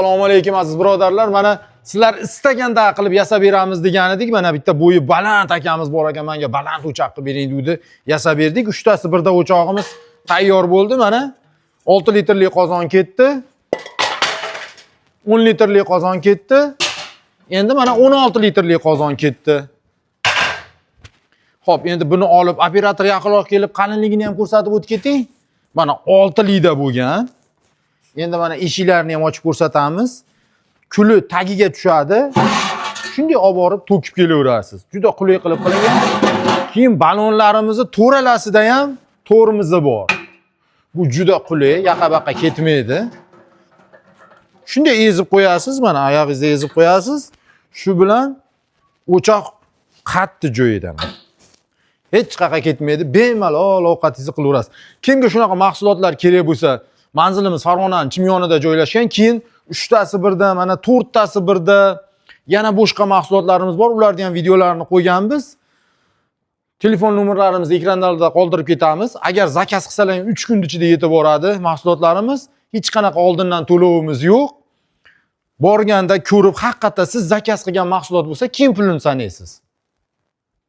Assalomu alaykum aziz birodarlar. Mana sizlar istaganda qilib yasab beramiz degan edik. Mana bitta bo'yi baland akamiz bor ekan, menga baland o'choq qilib bering dedi. Yasab berdik. 3 tasi birda o'chog'imiz tayyor bo'ldi. Mana 6 litrli qozon ketdi. 10 litrli qozon ketdi. Endi mana 16 litrli qozon ketdi. Xo'p, endi buni olib operator yaqinroq kelib qalinligini ham ko'rsatib o'tib keting. Mana 6 lida bo'lgan. Endi mana eshiklarni ham ochib ko'rsatamiz. Kuli tagiga tushadi. Shunday olib borib to'kib kelaverasiz. Juda qulay qilib qilingan. Keyin balonlarimizni to'ralasida ham to'rimizi bor. Bu juda qulay, yaqa-baqa ketmaydi. Shunday ezib qo'yasiz, mana oyog'ingizda ezib qo'yasiz. Shu bilan o'choq qattiq joyidan. Hech qayerga ketmaydi. Bemalol ovqatingizni qilaverasiz. Kimga shunaqa mahsulotlar kerak bo'lsa, manzilimiz Farg'onaning Chimyonida joylashgan. Keyin 3 tasi birda, mana 4 tasi birda, yana boshqa mahsulotlarimiz bor. Ularning ham videolarini qo'yganmiz. Telefon nomerlarimizni ekranlarda qoldirib ketamiz. Agar zakaz qilsalar 3 kun ichida yetib boradi mahsulotlarimiz. Hech qanaqa oldindan to'lovimiz yo'q. Borganda ko'rib, haqiqatda siz zakaz qilgan mahsulot bo'lsa, keyin pulini sanaysiz.